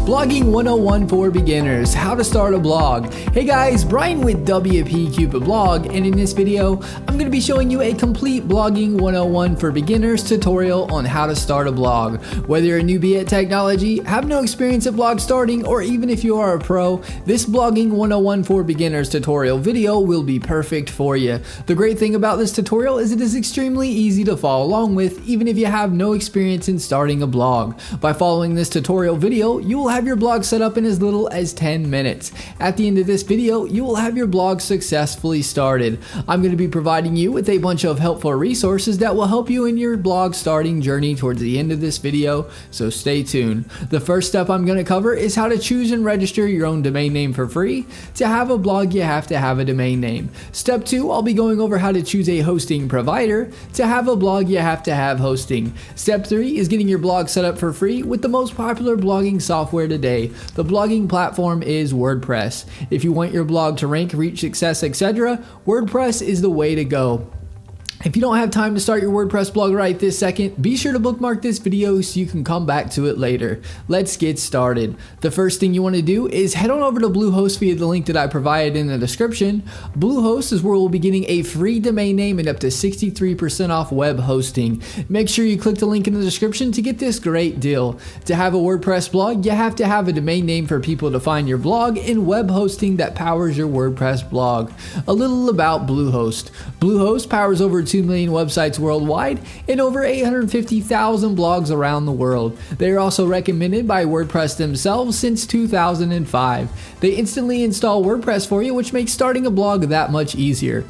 Blogging 101 for beginners, how to start a blog. Hey guys, Brian with WP Cupid Blog, and in this video, I'm going to be showing you a complete Blogging 101 for beginners tutorial on how to start a blog. Whether you're a newbie at technology, have no experience at blog starting, or even if you are a pro, this Blogging 101 for beginners tutorial video will be perfect for you. The great thing about this tutorial is it is extremely easy to follow along with, even if you have no experience in starting a blog. By following this tutorial video, you will have your blog set up in as little as 10 minutes. At the end of this video, you will have your blog successfully started. I'm going to be providing you with a bunch of helpful resources that will help you in your blog starting journey towards the end of this video, so stay tuned. The first step I'm going to cover is how to choose and register your own domain name for free. To have a blog, you have to have a domain name. Step 2, I'll be going over how to choose a hosting provider. To have a blog, you have to have hosting. Step 3 is getting your blog set up for free with the most popular blogging software today. The blogging platform is WordPress. If you want your blog to rank, reach success, etc., WordPress is the way to go. If you don't have time to start your WordPress blog right this second, be sure to bookmark this video so you can come back to it later. Let's get started. The first thing you want to do is head on over to Bluehost via the link that I provided in the description. Bluehost is where we'll be getting a free domain name and up to 63% off web hosting. Make sure you click the link in the description to get this great deal. To have a WordPress blog, you have to have a domain name for people to find your blog and web hosting that powers your WordPress blog. A little about Bluehost. Bluehost powers over 2 million websites worldwide and over 850,000 blogs around the world. They are also recommended by WordPress themselves since 2005. They instantly install WordPress for you, which makes starting a blog that much easier.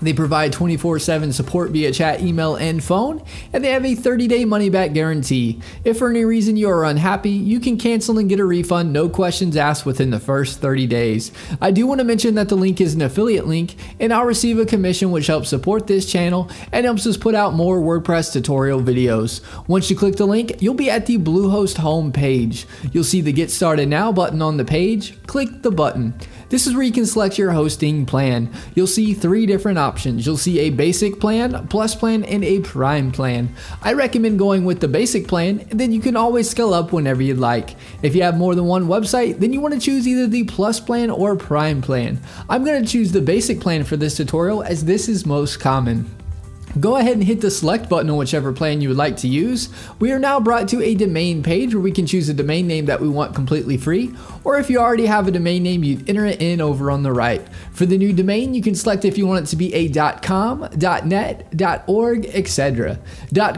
They provide 24/7 support via chat, email, and phone, and they have a 30-day money-back guarantee. If for any reason you are unhappy, you can cancel and get a refund, no questions asked, within the first 30 days. I do want to mention that the link is an affiliate link, and I'll receive a commission which helps support this channel and helps us put out more WordPress tutorial videos. Once you click the link, you'll be at the Bluehost home page. You'll see the Get Started Now button on the page. Click the button. This is where you can select your hosting plan. You'll see 3 different options. You'll see a basic plan, plus plan, and a prime plan. I recommend going with the basic plan, and then you can always scale up whenever you'd like. If you have more than one website, then you want to choose either the plus plan or prime plan. I'm going to choose the basic plan for this tutorial as this is most common. Go ahead and hit the select button on whichever plan you would like to use. We are now brought to a domain page where we can choose a domain name that we want completely free, or if you already have a domain name, you'd enter it in over on the right. For the new domain, you can select if you want it to be a .com, .net, .org, etc.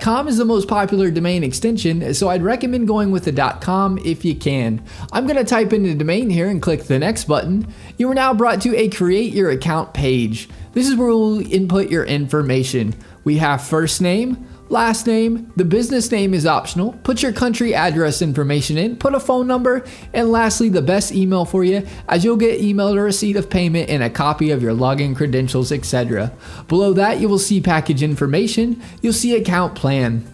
.com is the most popular domain extension, so I'd recommend going with the .com if you can. I'm going to type in the domain here and click the next button. You are now brought to a create your account page. This is where we'll input your information. We have first name, last name, the business name is optional, put your country address information in, put a phone number, and lastly the best email for you, as you'll get emailed a receipt of payment and a copy of your login credentials, etc. Below that you will see package information, you'll see account plan.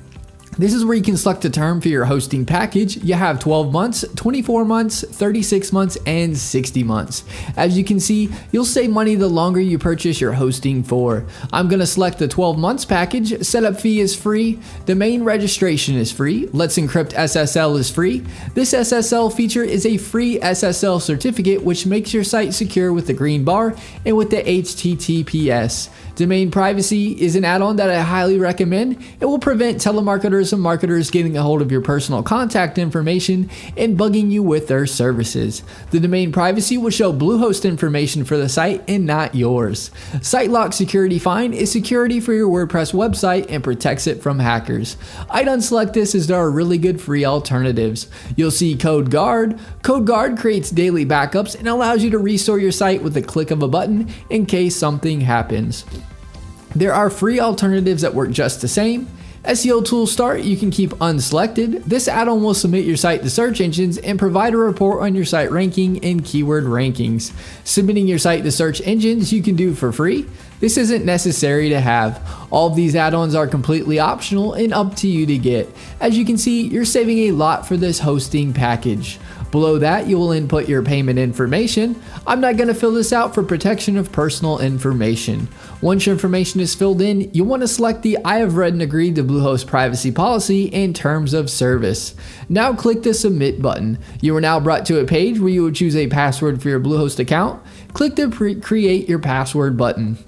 This is where you can select a term for your hosting package. You have 12 months, 24 months, 36 months, and 60 months. As you can see, you'll save money the longer you purchase your hosting for. I'm going to select the 12 months package. Setup fee is free. Domain registration is free. Let's Encrypt SSL is free. This SSL feature is a free SSL certificate which makes your site secure with the green bar and with the HTTPS. Domain privacy is an add-on that I highly recommend. It will prevent telemarketers and marketers getting a hold of your personal contact information and bugging you with their services. The domain privacy will show Bluehost information for the site and not yours. Site lock security find is security for your WordPress website and protects it from hackers. I'd unselect this as there are really good free alternatives. You'll see Code Guard. Code Guard creates daily backups and allows you to restore your site with the click of a button in case something happens. There are free alternatives that work just the same. SEO Tool Start you can keep unselected. This add-on will submit your site to search engines and provide a report on your site ranking and keyword rankings. Submitting your site to search engines you can do for free. This isn't necessary to have. All of these add-ons are completely optional and up to you to get. As you can see, you're saving a lot for this hosting package. Below that, you will input your payment information. I'm not going to fill this out for protection of personal information. Once your information is filled in, you'll want to select the I have read and agreed to Bluehost privacy policy and terms of service. Now click the submit button. You are now brought to a page where you will choose a password for your Bluehost account. Click the create your password button.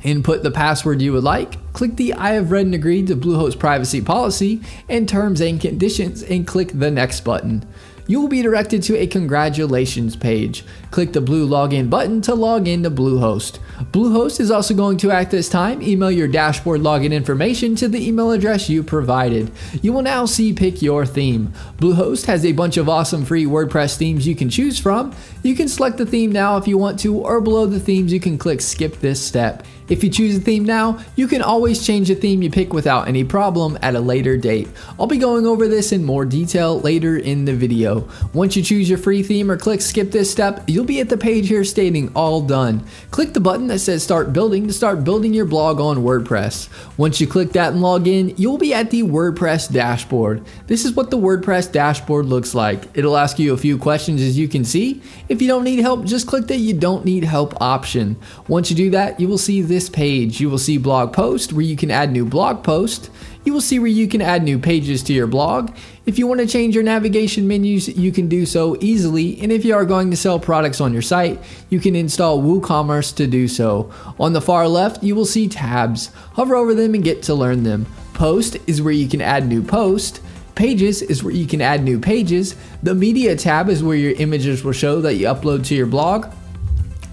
Input the password you would like, click the I have read and agreed to Bluehost privacy policy and terms and conditions, and click the next button. You will be directed to a congratulations page. Click the blue login button to log into Bluehost. Bluehost is also going to at this time email your dashboard login information to the email address you provided. You will now see pick your theme. Bluehost has a bunch of awesome free WordPress themes you can choose from. You can select the theme now if you want to, or below the themes you can click skip this step. If you choose a theme now, you can always change the theme you pick without any problem at a later date. I'll be going over this in more detail later in the video. Once you choose your free theme or click skip this step, you'll be at the page here stating all done. Click the button that says start building to start building your blog on WordPress. Once you click that and log in, you'll be at the WordPress dashboard. This is what the WordPress dashboard looks like. It'll ask you a few questions, as you can see. If you don't need help, just click the you don't need help option. Once you do that, you will see this page. You will see blog post where you can add new blog post. You will see where you can add new pages to your blog. If you want to change your navigation menus, you can do so easily. And if you are going to sell products on your site, you can install WooCommerce to do so. On the far left, you will see tabs. Hover over them and get to learn them. Post is where you can add new posts. Pages is where you can add new pages. The media tab is where your images will show that you upload to your blog.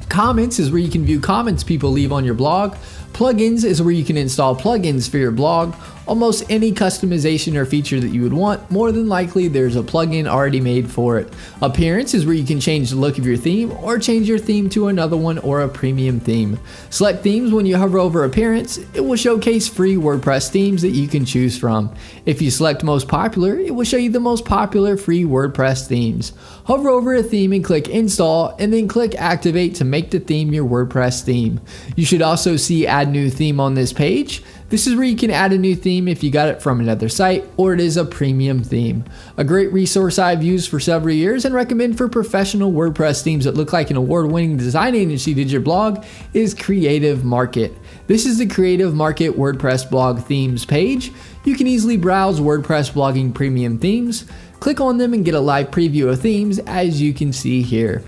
Comments is where you can view comments people leave on your blog. Plugins is where you can install plugins for your blog. Almost any customization or feature that you would want, more than likely there's a plugin already made for it. Appearance is where you can change the look of your theme or change your theme to another one or a premium theme. Select themes. When you hover over appearance, it will showcase free WordPress themes that you can choose from. If you select most popular, it will show you the most popular free WordPress themes. Hover over a theme and click install, and then click activate to make the theme your WordPress theme. You should also see add new theme on this page. This is where you can add a new theme if you got it from another site or it is a premium theme. A great resource I've used for several years and recommend for professional WordPress themes that look like an award-winning design agency did your blog is Creative Market. This is the Creative Market WordPress blog themes page. You can easily browse WordPress blogging premium themes. Click on them and get a live preview of themes, as you can see here.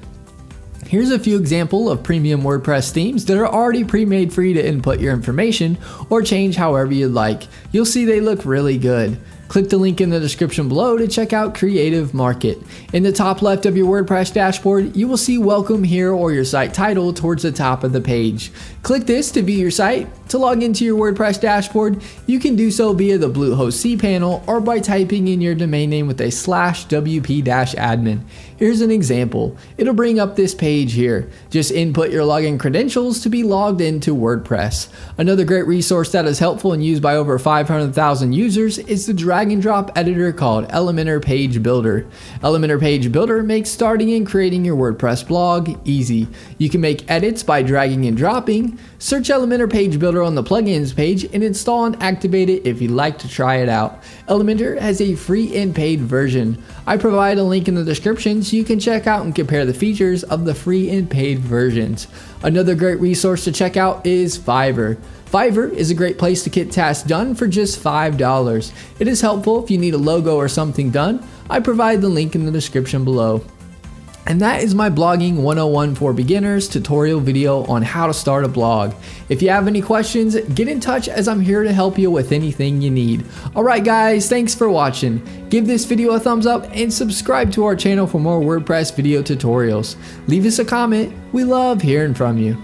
Here's a few examples of premium WordPress themes that are already pre-made for you to input your information or change however you'd like. You'll see they look really good. Click the link in the description below to check out Creative Market. In the top left of your WordPress dashboard, you will see Welcome Here or your site title towards the top of the page. Click this to view your site. To log into your WordPress dashboard, you can do so via the Bluehost cPanel or by typing in your domain name with a /wp-admin. Here's an example. It'll bring up this page here. Just input your login credentials to be logged into WordPress. Another great resource that is helpful and used by over 500,000 users is the drag and drop editor called Elementor Page Builder. Elementor Page Builder makes starting and creating your WordPress blog easy. You can make edits by dragging and dropping. Search Elementor Page Builder on the plugins page and install and activate it if you'd like to try it out. Elementor has a free and paid version. I provide a link in the description so you can check out and compare the features of the free and paid versions. Another great resource to check out is Fiverr. Fiverr is a great place to get tasks done for just $5. It is helpful if you need a logo or something done. I provide the link in the description below. And that is my blogging 101 for beginners tutorial video on how to start a blog. If you have any questions, get in touch as I'm here to help you with anything you need. Alright guys, thanks for watching. Give this video a thumbs up and subscribe to our channel for more WordPress video tutorials. Leave us a comment. We love hearing from you.